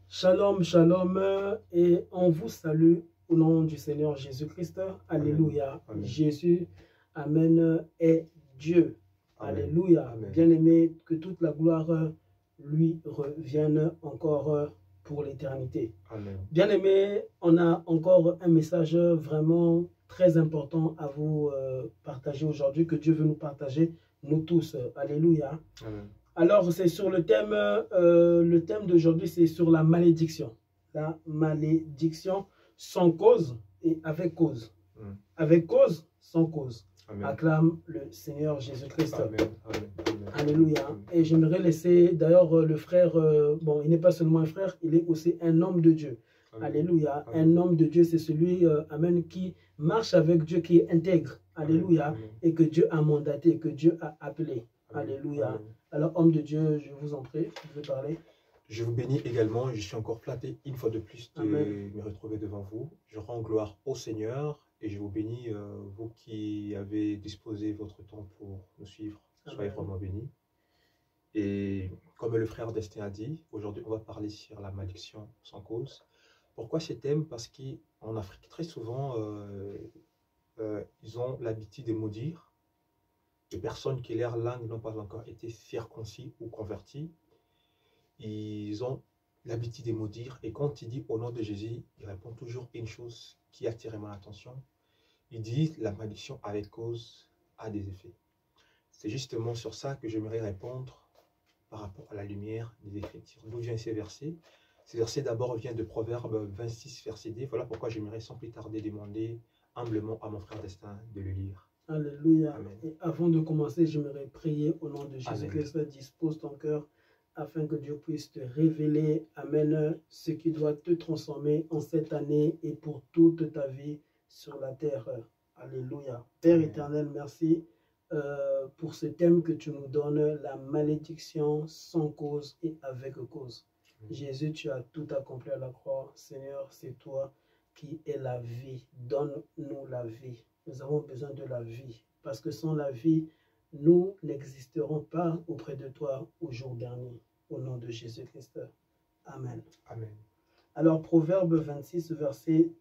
Shalom, shalom, et on vous salue au nom du Seigneur Jésus-Christ. Alléluia. Amen. Jésus, Amen, est Dieu. Amen. Alléluia. Bien-aimé, que toute la gloire lui revienne encore pour l'éternité. Bien-aimé, on a encore un message vraiment très important à vous partager aujourd'hui, que Dieu veut nous partager, nous tous. Alléluia. Amen. Alors, c'est sur le thème d'aujourd'hui, c'est sur la malédiction. La malédiction sans cause et avec cause. Avec cause, sans cause. Amen. Acclame le Seigneur Jésus-Christ. Amen. Amen. Alléluia. Et j'aimerais laisser, d'ailleurs, le frère, bon, il n'est pas seulement un frère, il est aussi un homme de Dieu. Amen. Alléluia. Amen. Un homme de Dieu, c'est celui, amen, qui marche avec Dieu, qui est intègre. Alléluia. Amen. Et que Dieu a mandaté, que Dieu a appelé. Amen. Alléluia. Amen. Alors, homme de Dieu, je vous en prie, vous pouvez parler. Je vous bénis également. Je suis encore flatté une fois de plus de me retrouver devant vous. Je rends gloire au Seigneur et je vous bénis, vous qui avez disposé votre temps pour nous suivre. Soyez vraiment bénis. Et comme le frère Destin a dit, aujourd'hui, on va parler sur la malédiction sans cause. Pourquoi ce thème? Parce qu'en Afrique, très souvent, ils ont l'habitude de maudire. Les personnes qui leur langue n'ont pas encore été circoncis ou convertis, ils ont l'habitude de maudire. Et quand il dit au nom de Jésus, il répond toujours une chose qui attire mon attention. Il dit la malédiction avec cause a des effets. C'est justement sur ça que j'aimerais répondre par rapport à la lumière des Écritures. D'où vient ces versets? Ces versets d'abord viennent de Proverbes 26, verset 10. Voilà pourquoi j'aimerais sans plus tarder demander humblement à mon frère Destin de le lire. Alléluia. Amen. Et avant de commencer, j'aimerais prier au nom de Jésus-Christ. Dispose ton cœur afin que Dieu puisse te révéler, amen, ce qui doit te transformer en cette année et pour toute ta vie sur la terre. Alléluia. Père éternel, merci pour ce thème que tu nous donnes, la malédiction sans cause et avec cause. Jésus, tu as tout accompli à la croix. Seigneur, c'est toi qui es la vie. Donne-nous la vie. Nous avons besoin de la vie, parce que sans la vie, nous n'existerons pas auprès de toi au jour dernier. Au nom de Jésus-Christ. Amen. Amen. Alors, Proverbe 26, verset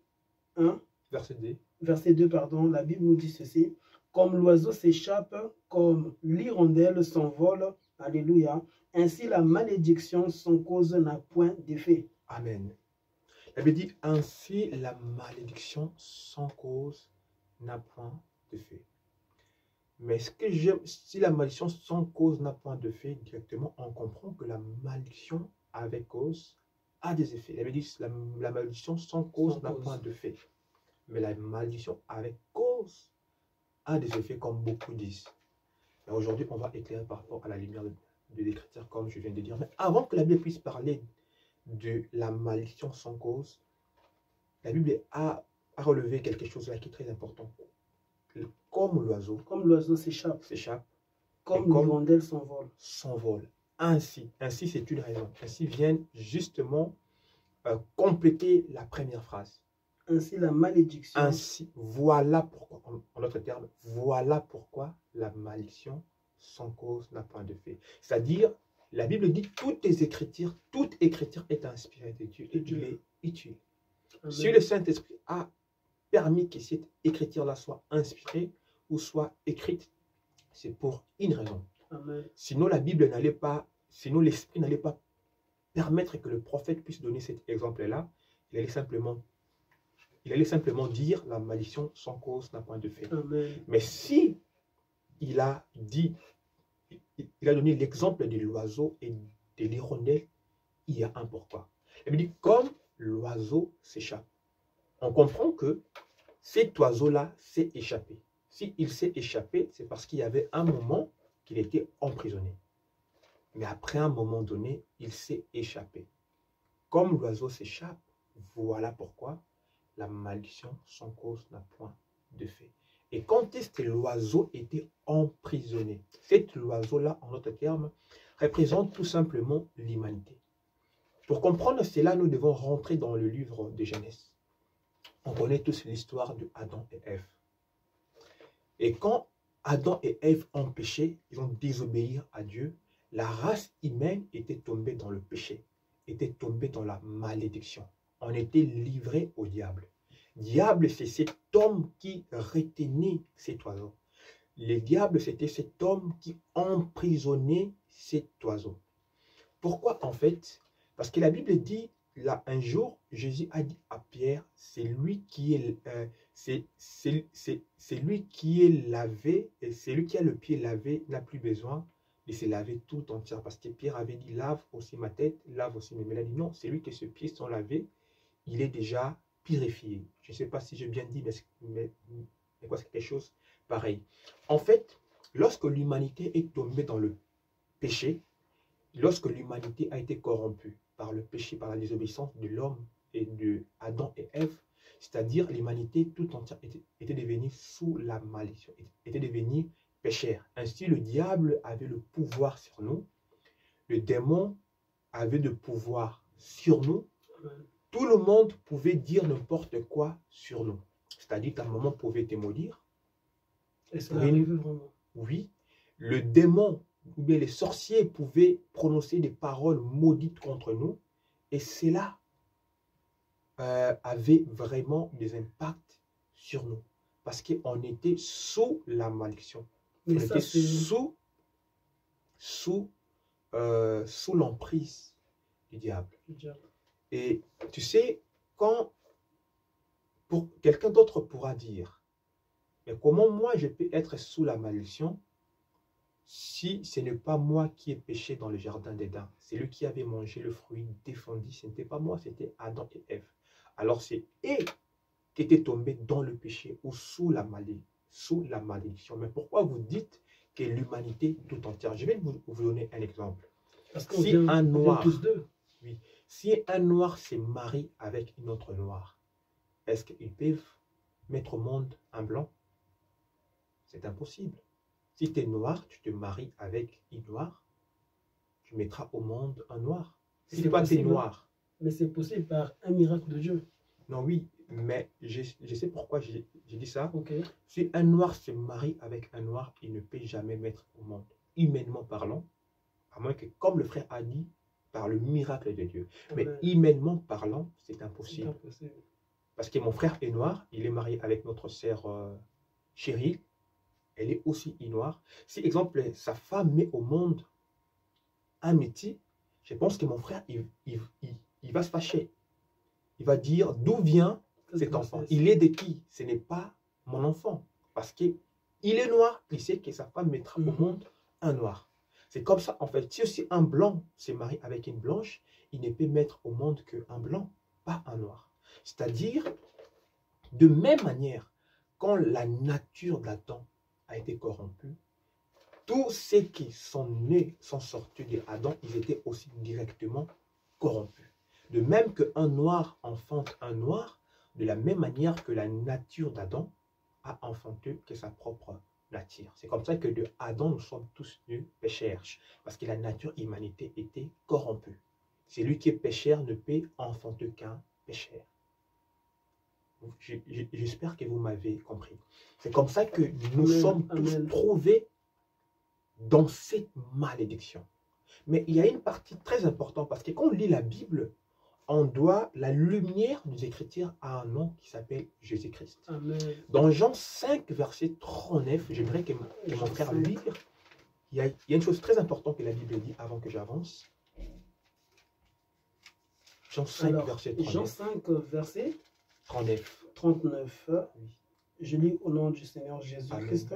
1. Verset 2. Verset 2, pardon. La Bible nous dit ceci. Comme l'oiseau s'échappe, comme l'hirondelle s'envole, alléluia, ainsi la malédiction sans cause n'a point d'effet. Amen. La Bible dit, ainsi la malédiction sans cause n'a point de fait. Mais ce que j'aime, si la malédiction sans cause n'a point de fait, directement, on comprend que la malédiction avec cause a des effets. La Bible dit, la malédiction sans cause n'a point de fait. Mais la malédiction avec cause a des effets, comme beaucoup disent. Et aujourd'hui, on va éclairer par rapport à la lumière de l'Écriture, comme je viens de dire. Mais avant que la Bible puisse parler de la malédiction sans cause, la Bible a relevé quelque chose là qui est très important. Comme l'oiseau s'échappe, comme l'hirondelle s'envole. Ainsi c'est une raison. Ainsi vient justement compléter la première phrase. Ainsi la malédiction. Ainsi, voilà pourquoi, en d'autres termes, voilà pourquoi la malédiction sans cause n'a point de fait. C'est-à-dire, la Bible dit toute écriture est inspirée de Dieu et il est utile. Amen. Si le Saint-Esprit a permis que cette écriture-là soit inspirée ou soit écrite, c'est pour une raison. Amen. Sinon, la Bible n'allait pas, sinon l'Esprit n'allait pas permettre que le prophète puisse donner cet exemple-là. Il allait simplement dire la malédiction sans cause n'a point de fait. Amen. Mais si il a donné l'exemple de l'oiseau et de l'hirondelle, il y a un pourquoi. Il dit comme l'oiseau s'échappe. On comprend que cet oiseau-là s'est échappé. S'il s'est échappé, c'est parce qu'il y avait un moment qu'il était emprisonné. Mais après un moment donné, il s'est échappé. Comme l'oiseau s'échappe, voilà pourquoi la malédiction sans cause n'a point de fait. Et quand est-ce que l'oiseau était emprisonné? Cet oiseau-là, en d'autres termes, représente tout simplement l'humanité. Pour comprendre cela, nous devons rentrer dans le livre de Genèse. On connaît tous l'histoire de Adam et Ève. Et quand Adam et Ève ont péché, ils ont désobéi à Dieu, la race humaine était tombée dans le péché. était tombé dans la malédiction. On était livré au diable. Diable, c'est cet homme qui retenait cet oiseau. Le diable, c'était cet homme qui emprisonnait cet oiseau. Pourquoi en fait? Parce que la Bible dit, là, un jour, Jésus a dit à Pierre, c'est lui qui est lavé, et c'est lui qui a le pied lavé, n'a plus besoin de se laver tout entier. Parce que Pierre avait dit, lave aussi ma tête, lave aussi mes mains. Il a dit, non, c'est lui que ses pieds sont lavés, il est déjà purifié. Je ne sais pas si j'ai bien dit, mais c'est quelque chose pareil. En fait, lorsque l'humanité est tombée dans le péché, lorsque l'humanité a été corrompue par le péché, par la désobéissance de l'homme et de Adam et Ève, c'est-à-dire l'humanité tout entière était devenue sous la malédiction, était devenue péchère. Ainsi, le diable avait le pouvoir sur nous, le démon avait le pouvoir sur nous, tout le monde pouvait dire n'importe quoi sur nous. C'est-à-dire qu'un moment pouvait te maudire. Et ça arrive vraiment. Oui, le démon ou bien les sorciers pouvaient prononcer des paroles maudites contre nous, et cela avait vraiment des impacts sur nous, parce qu'on était sous la malédiction. On était sous l'emprise du diable. Et tu sais, quand quelqu'un d'autre pourra dire, mais comment moi je peux être sous la malédiction si ce n'est pas moi qui ai péché dans le jardin d'Éden? C'est lui qui avait mangé le fruit défendu. Ce n'était pas moi, c'était Adam et Ève. Alors c'est eux qui étaient tombés dans le péché ou sous la malédiction. Mais pourquoi vous dites que l'humanité tout entière? Je vais vous donner un exemple. Parce qu'on vient tous deux. Oui, si un noir se marie avec une autre noire, est-ce qu'ils peuvent mettre au monde un blanc? C'est impossible. Si tu es noir, tu te maries avec une noire, tu mettras au monde un noir. Si toi tu es noir. Mais c'est possible par un miracle de Dieu. Non, oui, mais je sais pourquoi j'ai dit ça. Okay. Si un noir se marie avec un noir, il ne peut jamais mettre au monde, humainement parlant, à moins que, comme le frère a dit, par le miracle de Dieu. Mais humainement parlant, c'est impossible. Parce que mon frère est noir, il est marié avec notre sœur chérie, elle est aussi noire. Si, exemple, sa femme met au monde un métis, je pense que mon frère, il va se fâcher. Il va dire, d'où vient cet enfant? Il est de qui? Ce n'est pas mon enfant. Parce qu'il est noir, il sait que sa femme mettra au monde un noir. C'est comme ça, en fait. Si aussi un blanc se marie avec une blanche, il ne peut mettre au monde qu'un blanc, pas un noir. C'est-à-dire, de même manière, quand la nature d'Adam a été corrompue, tous ceux qui sont nés, sont sortis d'Adam, ils étaient aussi directement corrompus. De même qu'un noir enfante un noir, de la même manière que la nature d'Adam a enfanté que sa propre nature. C'est comme ça que de Adam, nous sommes tous nés pécheurs, parce que la nature humanité était corrompue. Celui qui est pécheur ne peut enfanter qu'un pécheur. J'espère que vous m'avez compris. C'est comme ça que nous sommes tous trouvés dans cette malédiction. Mais il y a une partie très importante, parce que quand on lit la Bible, on doit la lumière des Écritures à un nom qui s'appelle Jésus-Christ. Dans Jean 5, verset 39, j'aimerais que mon frère lise. Il y a une chose très importante que la Bible dit avant que j'avance. Jean 5, verset 39. Jean 5, verset 39. 39. Oui. Je lis au nom du Seigneur Jésus-Christ.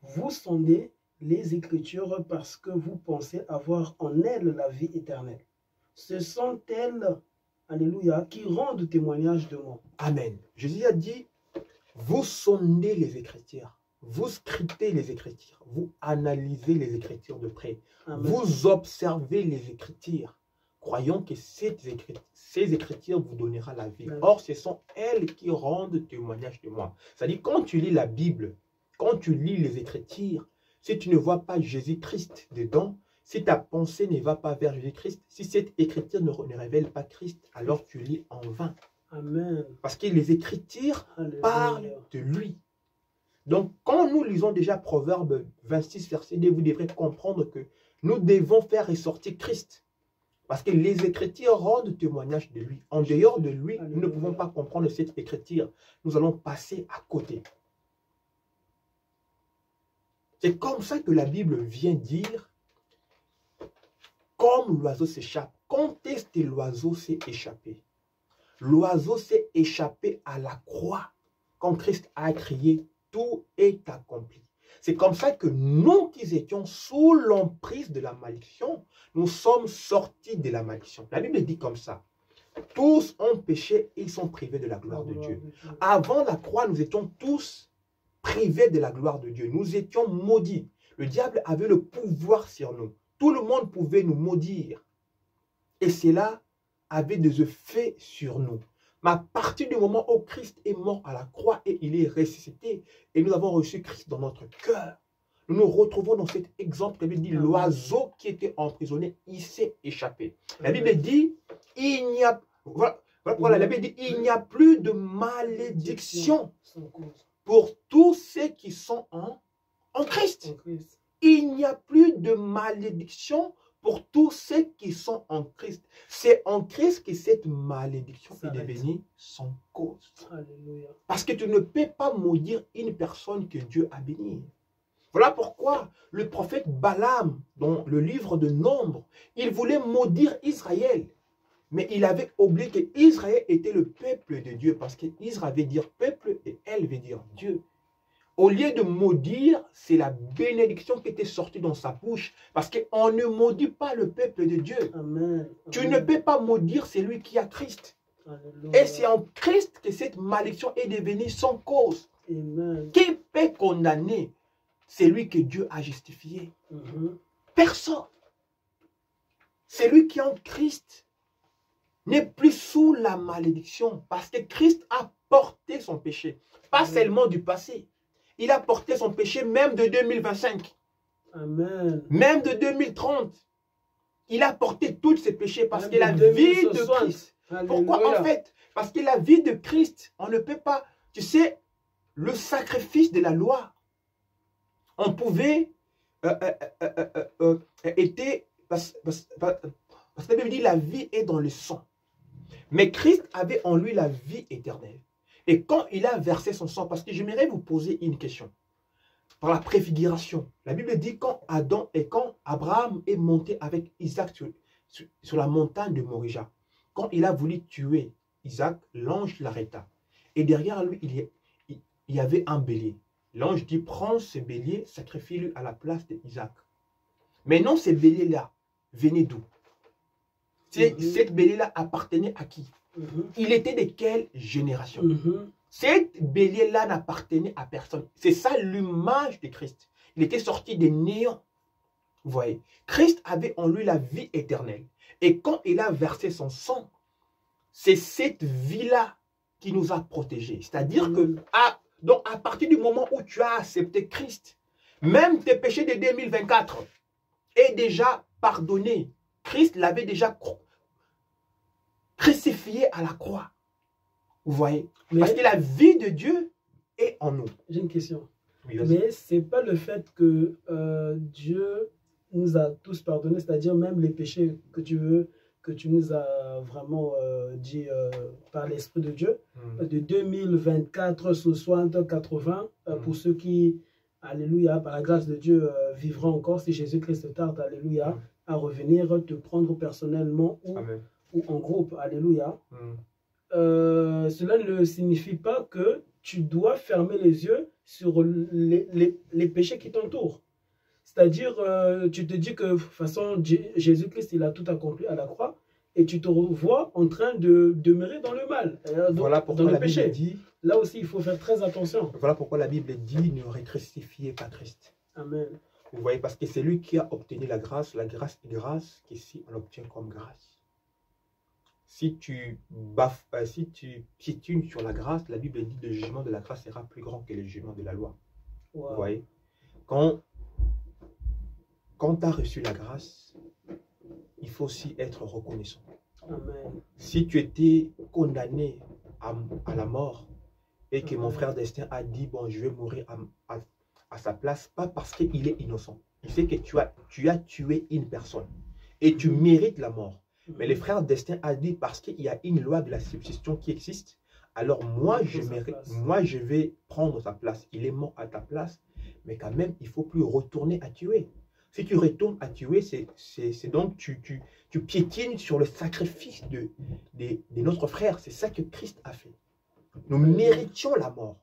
Vous sondez les Écritures parce que vous pensez avoir en elles la vie éternelle. Ce sont elles, alléluia, qui rendent témoignage de moi. Amen. Jésus a dit, vous sondez les Écritures, vous scrutez les Écritures, vous analysez les Écritures de près, Amen. Vous observez les Écritures, croyant que ces Écritures vous donnera la vie. Amen. Or, ce sont elles qui rendent témoignage de moi. C'est-à-dire, quand tu lis la Bible, quand tu lis les Écritures, si tu ne vois pas Jésus-Christ dedans, si ta pensée ne va pas vers Jésus-Christ, si cette écriture ne révèle pas Christ, alors tu lis en vain. Amen. Parce que les Écritures parlent de lui. Donc, quand nous lisons déjà Proverbe 26, verset 2, vous devrez comprendre que nous devons faire ressortir Christ. Parce que les Écritures rendent témoignage de lui. En dehors de lui, nous ne pouvons pas comprendre cette Écriture. Nous allons passer à côté. C'est comme ça que la Bible vient dire, comme l'oiseau s'échappe. Quand est-ce que l'oiseau s'est échappé? L'oiseau s'est échappé à la croix. Quand Christ a crié, tout est accompli. C'est comme ça que nous qui étions sous l'emprise de la malédiction, nous sommes sortis de la malédiction. La Bible dit comme ça. Tous ont péché et ils sont privés de la gloire de Dieu. Avant la croix, nous étions tous privés de la gloire de Dieu. Nous étions maudits. Le diable avait le pouvoir sur nous. Tout le monde pouvait nous maudire. Et cela avait des effets sur nous. Mais à partir du moment où Christ est mort à la croix et il est ressuscité, et nous avons reçu Christ dans notre cœur, nous nous retrouvons dans cet exemple. La Bible dit, l'oiseau qui était emprisonné, il s'est échappé. La Bible dit, il n'y a, la Bible dit, il n'y a plus de malédiction pour tous ceux qui sont en Christ. Il n'y a plus de malédiction pour tous ceux qui sont en Christ. C'est en Christ que cette malédiction est devenue sans cause. Alléluia. Parce que tu ne peux pas maudire une personne que Dieu a bénie. Voilà pourquoi le prophète Balaam, dans le livre de Nombre, il voulait maudire Israël. Mais il avait oublié qu'Israël était le peuple de Dieu. Parce qu'Israël veut dire peuple et elle veut dire Dieu. Au lieu de maudire, c'est la bénédiction qui était sortie dans sa bouche. Parce qu'on ne maudit pas le peuple de Dieu. Amen. Tu ne peux pas maudire celui qui a Christ. Alléluia. Et c'est en Christ que cette malédiction est devenue sans cause. Amen. Qui peut condamner celui que Dieu a justifié? Personne. Celui qui est en Christ n'est plus sous la malédiction. Parce que Christ a porté son péché. Pas seulement du passé. Il a porté son péché même de 2025. Amen. Même de 2030. Il a porté tous ses péchés parce que la vie de Christ. Pourquoi en fait? Parce que la vie de Christ, on ne peut pas... Tu sais, le sacrifice de la loi, on pouvait... parce que la Bible dit la vie est dans le sang. Mais Christ avait en lui la vie éternelle. Et quand il a versé son sang, parce que j'aimerais vous poser une question. Par la préfiguration, la Bible dit quand Adam et quand Abraham est monté avec Isaac sur la montagne de Morija, quand il a voulu tuer Isaac, l'ange l'arrêta. Et derrière lui, il y avait un bélier. L'ange dit, prends ce bélier, sacrifie-le à la place d'Isaac. Mais non, ce bélier-là venait d'où? Cette bélier-là appartenait à qui? Il était de quelle génération? Cette bélier-là n'appartenait à personne. C'est ça l'image de Christ. Il était sorti des néants. Vous voyez, Christ avait en lui la vie éternelle. Et quand il a versé son sang, c'est cette vie-là qui nous a protégés. C'est-à-dire que donc à partir du moment où tu as accepté Christ, même tes péchés de 2024 est déjà pardonné. Christ l'avait déjà crucifié à la croix. Vous voyez? Parce que la vie de Dieu est en nous. J'ai une question. Oui, mais ce n'est pas le fait que Dieu nous a tous pardonnés, c'est-à-dire même les péchés que tu nous as vraiment dit par l'Esprit de Dieu, de 2024, 60, 80, pour ceux qui, alléluia, par la grâce de Dieu, vivront encore, si Jésus-Christ tarde, alléluia, à revenir te prendre personnellement ou en groupe, alléluia. Cela ne signifie pas que tu dois fermer les yeux sur les péchés qui t'entourent. C'est-à-dire, tu te dis que de toute façon, Jésus-Christ, il a tout accompli à la croix et tu te revois en train de demeurer dans le mal, voilà pourquoi dans le la péché. Bible dit, là aussi, il faut faire très attention. Voilà pourquoi la Bible dit, ne recrucifiez pas Christ. Amen. Vous voyez, parce que c'est lui qui a obtenu la grâce est grâce qu'ici on obtient comme grâce. Si tu piétines sur la grâce, la Bible dit le jugement de la grâce sera plus grand que le jugement de la loi. Wow. Vous voyez? Quand tu as reçu la grâce, il faut aussi être reconnaissant. Amen. Si tu étais condamné à la mort et que mon frère Destin a dit, bon, je vais mourir à sa place, pas parce qu'il est innocent. Il sait que tu as tué une personne et tu mérites la mort. Mais les frères d'Esther a dit, parce qu'il y a une loi de la substitution qui existe, alors moi je vais prendre sa place. Il est mort à ta place, mais quand même, il ne faut plus retourner à tuer. Si tu retournes à tuer, c'est donc tu piétines sur le sacrifice de notre frère. C'est ça que Christ a fait. Nous méritions la mort.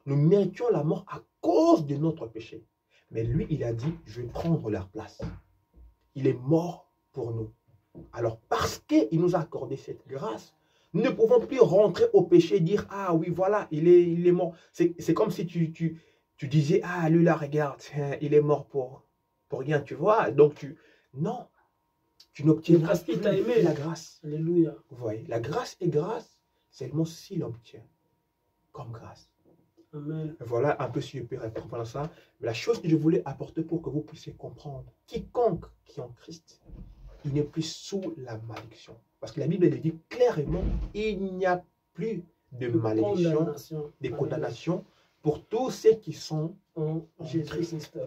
Nous méritions la mort à cause de notre péché. Mais lui, il a dit, je vais prendre leur place. Il est mort pour nous. Alors, parce qu'il nous a accordé cette grâce, nous ne pouvons plus rentrer au péché et dire, ah oui, voilà, il est mort. C'est comme si tu disais, ah, lui là, regarde, il est mort pour rien, tu vois. Donc, non, tu n'obtiendras plus la grâce. Alléluia. Vous voyez, la grâce est grâce seulement si l'obtient comme grâce. Amen. Voilà un peu si je peux répondre à ça. Mais la chose que je voulais apporter pour que vous puissiez comprendre, quiconque qui est en Christ, il n'est plus sous la malédiction. Parce que la Bible le dit clairement, il n'y a plus de malédiction, de condamnation pour tous ceux qui sont en Jésus-Christ.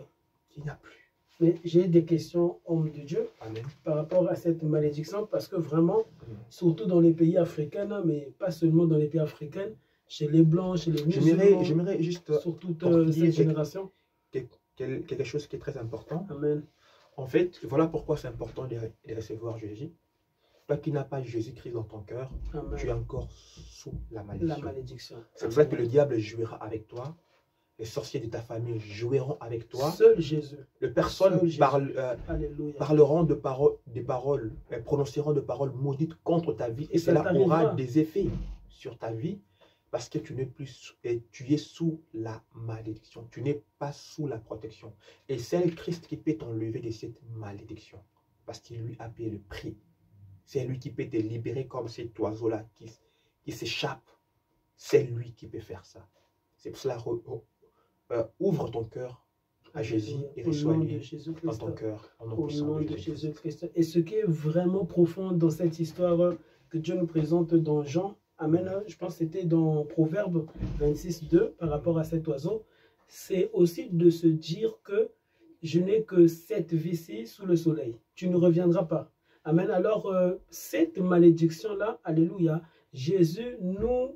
Il n'y a plus. Mais j'ai des questions, homme de Dieu, Amen, par rapport à cette malédiction, parce que vraiment, surtout dans les pays africains, mais pas seulement dans les pays africains, chez les Blancs, chez les musulmans, j'aimerais juste sur toute cette génération. Quelque chose qui est très important. Amen. En fait, voilà pourquoi c'est important de recevoir Jésus. Toi qui n'as pas Jésus-Christ dans ton cœur, Amen. tu es encore sous la malédiction. C'est pour ça que le diable jouera avec toi. Les sorciers de ta famille joueront avec toi. Seul Jésus. Les personnes parleront prononceront de paroles maudites contre ta vie. Et cela aura des effets sur ta vie. Parce que tu es sous la malédiction. Tu n'es pas sous la protection. Et c'est le Christ qui peut t'enlever de cette malédiction. Parce qu'il lui a payé le prix. C'est lui qui peut te libérer comme cet oiseau-là qui s'échappe. C'est lui qui peut faire ça. C'est pour cela, ouvre ton cœur à Jésus et reçois-lui dans ton cœur. Au nom de Jésus-Christ. Et ce qui est vraiment profond dans cette histoire que Dieu nous présente dans Jean, Amen, je pense que c'était dans Proverbe 26, 2, par rapport à cet oiseau, c'est aussi de se dire que je n'ai que cette vie-ci sous le soleil. Tu ne reviendras pas. Amen. Alors, cette malédiction-là, alléluia, Jésus nous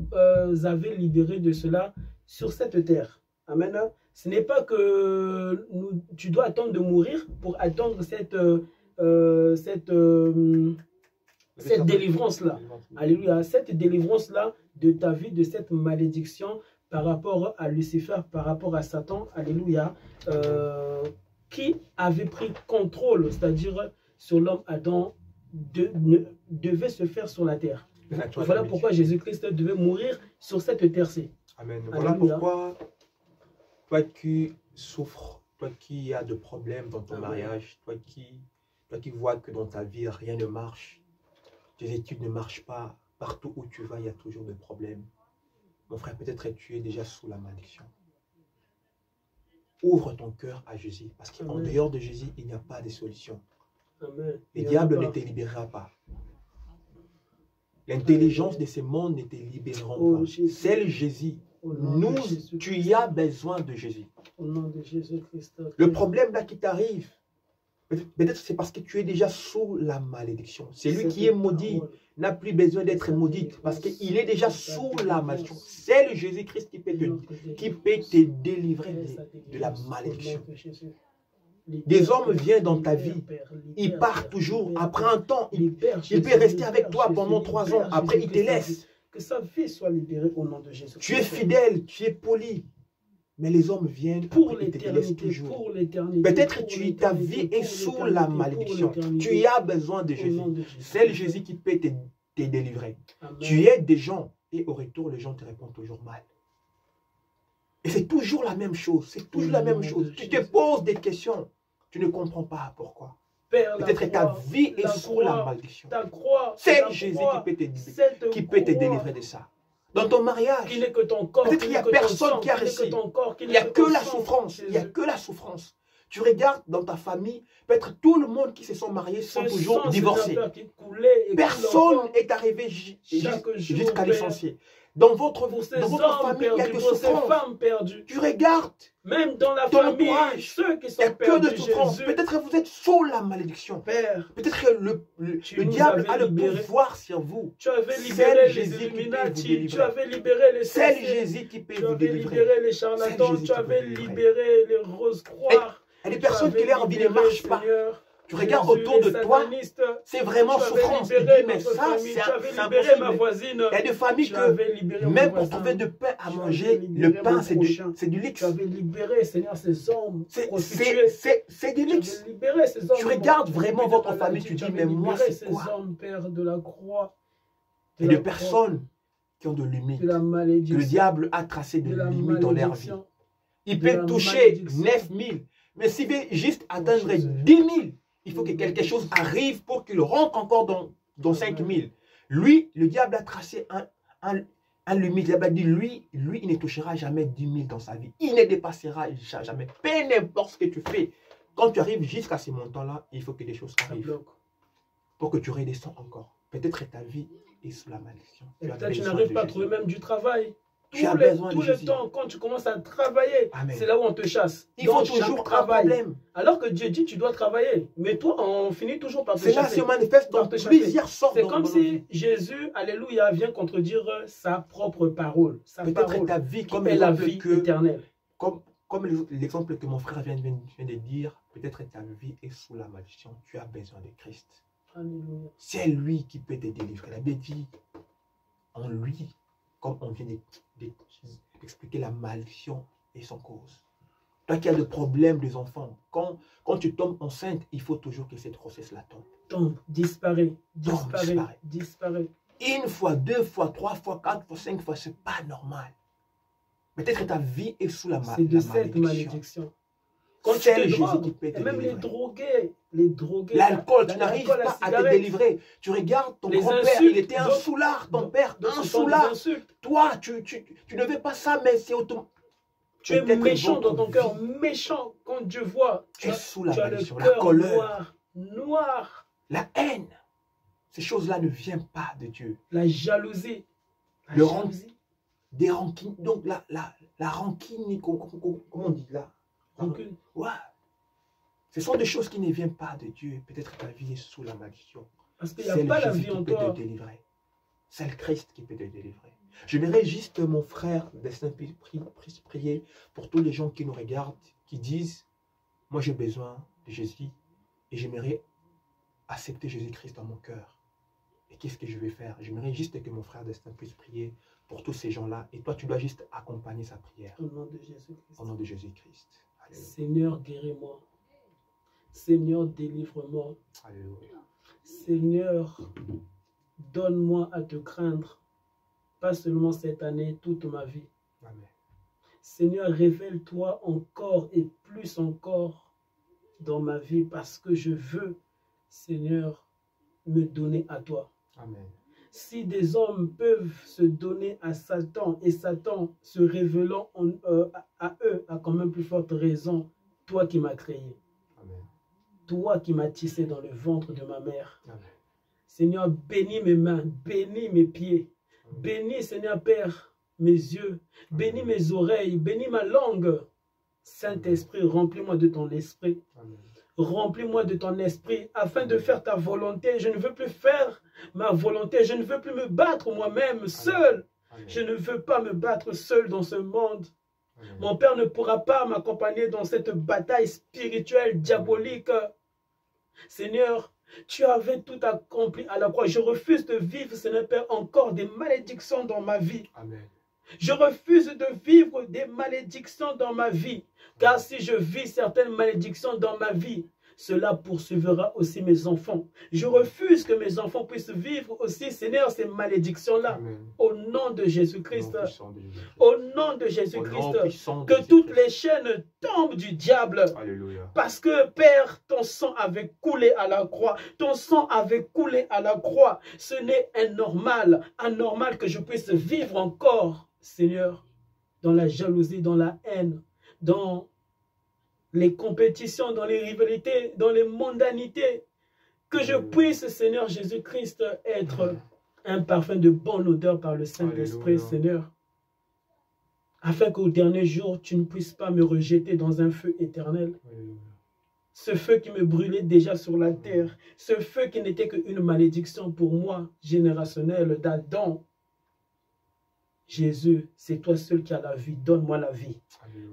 avait libérés de cela sur cette terre. Amen. Ce n'est pas que tu dois attendre de mourir pour attendre cette délivrance-là. Alléluia. Cette délivrance-là de ta vie, de cette malédiction par rapport à Lucifer, par rapport à Satan, alléluia, qui avait pris contrôle, c'est-à-dire sur l'homme Adam, devait se faire sur la terre. Voilà pourquoi Jésus-Christ devait mourir sur cette terre-ci. Amen. Voilà pourquoi toi qui souffres, toi qui as de problèmes dans ton mariage, toi qui vois que dans ta vie rien ne marche, tes études ne marchent pas, partout où tu vas, il y a toujours des problèmes. Mon frère, peut-être tu es déjà sous la malédiction. Ouvre ton cœur à Jésus, parce qu'en dehors de Jésus, il n'y a pas de solution. Amen. Le diable ne te libérera pas. L'intelligence de ce monde ne te libérera pas. C'est Jésus. Tu as besoin de Jésus. Au nom de Jésus-Christ. Le problème là qui t'arrive, peut-être c'est parce que tu es déjà sous la malédiction. Celui qui est maudit n'a plus besoin d'être maudit parce qu'il est déjà sous la malédiction. C'est le Jésus-Christ qui peut te délivrer de la malédiction. Des hommes viennent dans ta vie, ils partent toujours. Après un temps, il peut rester avec toi pendant 3 ans. Après, il te laisse. Que sa vie soit libérée au nom de Jésus. Tu es fidèle, tu es poli. Mais les hommes viennent pour l'éternité. Peut-être ta vie est sous la malédiction. Tu as besoin de Jésus. C'est le Jésus qui peut te délivrer. Amen. Tu aides des gens et au retour, les gens te répondent toujours mal. Et c'est toujours la même chose. C'est toujours la même chose. Tu te poses des questions. Tu ne comprends pas pourquoi. Peut-être ta vie est sous la malédiction. C'est Jésus qui peut te délivrer de ça. Dans ton mariage, peut-être qu'il n'y a personne qui a réussi. Il n'y a que la souffrance. Il n'y a que la souffrance. Tu regardes dans ta famille, peut-être tout le monde qui se sont mariés sont toujours divorcés. Personne n'est arrivé jusqu'à licencier. Dans votre famille, il y a que souffrance. Tu regardes. Même dans la famille, ceux qui sont perdus de souffrance. Peut-être que vous êtes sous la malédiction. Père, peut-être que le diable a le pouvoir sur vous. Tu avais libéré les Illuminati, tu avais libéré les C'est Jésus qui peut vous délivrer. Tu avais libéré les charlatans, tu avais libéré les rose-croix. Et les personnes qui leur vie ne marchent pas. Tu regardes autour de toi, c'est vraiment souffrance. Tu dis, mais ça, c'est impossible. Ma voisine. Il y a des familles que, même pour trouver de pain à manger, le pain, c'est du luxe. Tu avais libéré, Seigneur, ces hommes. C'est du luxe. Tu regardes vraiment votre famille, tu dis, mais moi, c'est quoi? Ces hommes, Père, de la croix. Et de personnes qui ont de limites. Que le diable a tracé de limites dans leur vie. Il peut toucher 9000. Mais s'il veut juste atteindre 10 000, il faut que quelque chose arrive pour qu'il rentre encore dans 5 000. Lui, le diable a tracé un limite. Le diable a dit, lui, il ne touchera jamais 10 000 dans sa vie. Il ne dépassera jamais. Peu importe ce que tu fais. Quand tu arrives jusqu'à ce montant-là, il faut que des choses arrivent. Pour que tu redescends encore. Peut-être que ta vie est sous la malédiction. Peut-être que tu n'arrives pas à trouver même du travail. Tout le temps, quand tu commences à travailler, c'est là où on te chasse. Il faut toujours travailler. Alors que Dieu dit tu dois travailler. Mais toi, on finit toujours par te chasser. C'est là que se manifeste dans plusieurs sortes. C'est comme si Jésus, alléluia, vient contredire sa propre parole. Peut-être ta vie comme la vie éternelle. Comme l'exemple que mon frère vient de dire, peut-être ta vie est sous la malédiction. Tu as besoin de Christ. C'est lui qui peut te délivrer. La Bible dit en lui, comme on vient d'expliquer la malédiction et son cause. Toi qui as des problèmes des enfants, quand tu tombes enceinte, il faut toujours que cette grossesse-là tombe. Disparaît. Une fois, 2 fois, 3 fois, 4 fois, 5 fois, c'est pas normal. Peut-être que ta vie est sous la malédiction. C'est de cette malédiction. Quand tu te drogues, et même les drogués, l'alcool, tu n'arrives pas à te délivrer. Tu regardes ton grand-père, il était un soulard, ton père, un soulard. Toi, tu ne veux pas ça, mais c'est automatique. Tu es méchant dans ton cœur, méchant quand Dieu voit. Tu es sous la malédiction, la colère, noir. La haine. Ces choses-là ne viennent pas de Dieu. La jalousie. Des rancines. Donc la rancune, comment on dit là? Rancune. Ouais. Ce sont des choses qui ne viennent pas de Dieu. Peut-être que ta vie est sous la malédiction. Parce qu'il n'y a pas la vie en toi. C'est le Christ qui peut te délivrer. J'aimerais juste, mon frère Destin, prier pour tous les gens qui nous regardent, qui disent, moi j'ai besoin de Jésus et j'aimerais accepter Jésus-Christ dans mon cœur. Et qu'est-ce que je vais faire? J'aimerais juste que mon frère Destin puisse prier pour tous ces gens-là. Et toi, tu dois juste accompagner sa prière. Au nom de Jésus-Christ. Au nom de Jésus-Christ. Seigneur, guéris-moi. Seigneur, délivre-moi. Alléluia. Seigneur, donne-moi à te craindre. Pas seulement cette année, toute ma vie. Amen. Seigneur, révèle-toi encore et plus encore dans ma vie parce que je veux, Seigneur, me donner à toi. Amen. Si des hommes peuvent se donner à Satan et Satan se révélant à eux, a quand même plus forte raison, toi qui m'as créé. Amen. Toi qui m'as tissé dans le ventre de ma mère. Amen. Seigneur, bénis mes mains, bénis mes pieds. Amen. Bénis, Seigneur Père, mes yeux. Amen. Bénis mes oreilles, bénis ma langue. Saint-Esprit, remplis-moi de ton esprit. Amen. Remplis-moi de ton esprit afin de faire ta volonté. Je ne veux plus faire ma volonté. Je ne veux plus me battre moi-même seul. Amen. Je ne veux pas me battre seul dans ce monde. Amen. Mon Père ne pourra pas m'accompagner dans cette bataille spirituelle, diabolique. Amen. Seigneur, tu avais tout accompli à la croix. Je refuse de vivre, Seigneur Père, encore des malédictions dans ma vie. Amen. Je refuse de vivre des malédictions dans ma vie. Car si je vis certaines malédictions dans ma vie, cela poursuivra aussi mes enfants. Je refuse que mes enfants puissent vivre aussi, Seigneur, ces malédictions-là. Au nom de Jésus-Christ. Au nom de Jésus-Christ. Que toutes les chaînes tombent du diable. Alléluia. Parce que, Père, ton sang avait coulé à la croix. Ton sang avait coulé à la croix. Ce n'est anormal que je puisse vivre encore, Seigneur, dans la jalousie, dans la haine, dans les compétitions, dans les rivalités, dans les mondanités. Que je puisse, Seigneur Jésus-Christ, être un parfum de bonne odeur par le Saint-Esprit, Seigneur. Afin qu'au dernier jour, tu ne puisses pas me rejeter dans un feu éternel. Ce feu qui me brûlait déjà sur la terre. Ce feu qui n'était qu'une malédiction pour moi, générationnelle d'Adam. Jésus, c'est toi seul qui as la vie. Donne-moi la vie.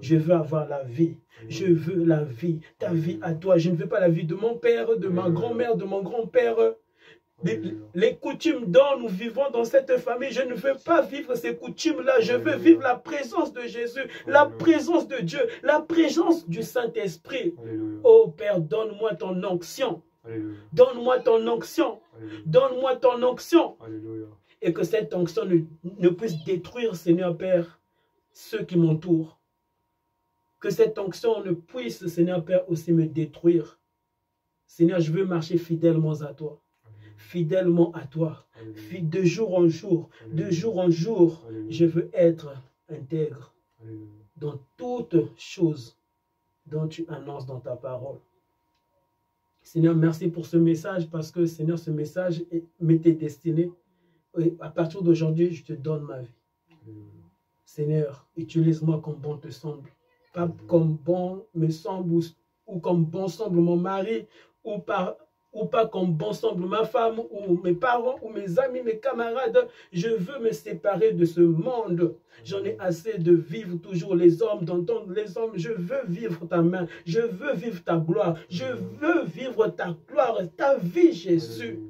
Je veux avoir la vie. Je veux la vie. Ta vie à toi. Je ne veux pas la vie de mon père, de ma grand-mère, de mon grand-père. Les coutumes dont nous vivons dans cette famille, je ne veux pas vivre ces coutumes-là. Je veux vivre la présence de Jésus, la présence de Dieu, la présence du Saint-Esprit. Oh Père, donne-moi ton onction. Donne-moi ton onction. Donne-moi ton onction. Et que cette onction ne puisse détruire, Seigneur Père, ceux qui m'entourent. Que cette onction ne puisse, Seigneur Père, aussi me détruire. Seigneur, je veux marcher fidèlement à toi. Fidèlement à toi. De jour en jour. De jour en jour, je veux être intègre dans toutes choses dont tu annonces dans ta parole. Seigneur, merci pour ce message parce que, Seigneur, ce message m'était destiné. Et à partir d'aujourd'hui, je te donne ma vie. Seigneur, utilise-moi comme bon te semble. Pas comme bon me semble ou comme bon semble mon mari ou pas comme bon semble ma femme ou mes parents ou mes amis, mes camarades. Je veux me séparer de ce monde. J'en ai assez de vivre toujours les hommes, d'entendre les hommes. Je veux vivre ta main. Je veux vivre ta gloire. Je veux vivre ta gloire, ta vie, Jésus.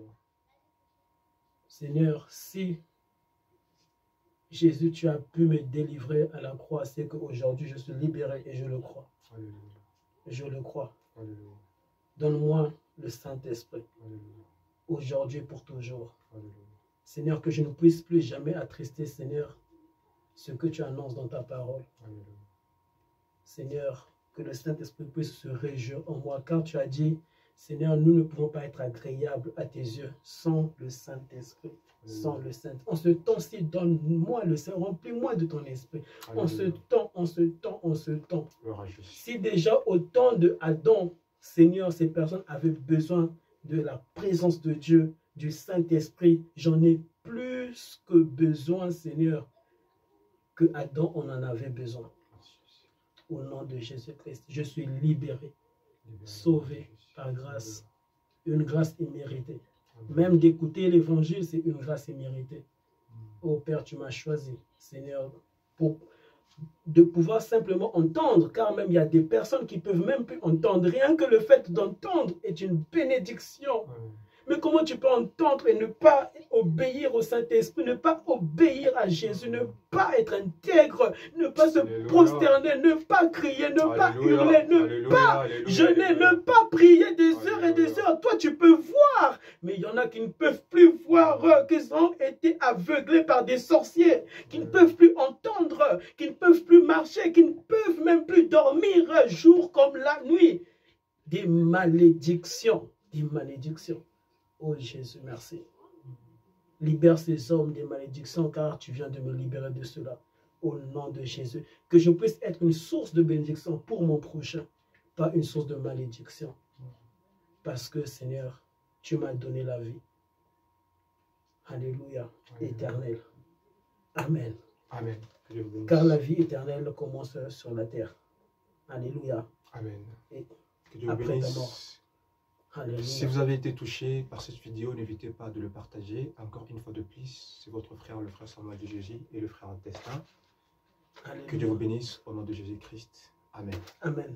Seigneur, si Jésus, tu as pu me délivrer à la croix, c'est qu'aujourd'hui je suis libéré et je le crois. Alléluia. Je le crois. Donne-moi le Saint-Esprit, aujourd'hui pour toujours. Alléluia. Seigneur, que je ne puisse plus jamais attrister, Seigneur, ce que tu annonces dans ta parole. Alléluia. Seigneur, que le Saint-Esprit puisse se réjouir en moi, car tu as dit, Seigneur, nous ne pouvons pas être agréables à tes yeux sans le Saint-Esprit. Sans le Saint. En ce temps-ci, donne-moi le Saint, remplis-moi de ton esprit. En ce temps, en ce temps, en ce temps. Si déjà au temps de Adam, Seigneur, ces personnes avaient besoin de la présence de Dieu, du Saint-Esprit, j'en ai plus que besoin, Seigneur, que Adam en avait besoin. Au nom de Jésus-Christ, je suis libéré, sauvé par grâce, une grâce imméritée. Même d'écouter l'évangile, c'est une grâce imméritée. Oh Père, tu m'as choisi, Seigneur, de pouvoir simplement entendre, car même il y a des personnes qui peuvent même plus entendre. Rien que le fait d'entendre est une bénédiction. Mais comment tu peux entendre et ne pas obéir au Saint-Esprit, ne pas obéir à Jésus, ne pas être intègre, ne pas se prosterner, ne pas crier, ne pas hurler, ne pas jeûner, ne pas prier des heures et des heures. Toi, tu peux voir, mais il y en a qui ne peuvent plus voir, qui ont été aveuglés par des sorciers, qui ne peuvent plus entendre, qui ne peuvent plus marcher, qui ne peuvent même plus dormir jour comme la nuit. Des malédictions, des malédictions. Oh Jésus, merci. Libère ces hommes des malédictions, car tu viens de me libérer de cela. Au nom de Jésus. Que je puisse être une source de bénédiction pour mon prochain, pas une source de malédiction. Parce que, Seigneur, tu m'as donné la vie. Alléluia. Éternelle. Amen. Amen. Car la vie éternelle commence sur la terre. Alléluia. Amen. Et que Dieu après ta mort. Alléluia. Si vous avez été touché par cette vidéo, n'hésitez pas de le partager. Encore une fois de plus, c'est votre frère, le frère Samuel de Jésus et le frère Destin. Que Dieu vous bénisse au nom de Jésus-Christ. Amen. Amen.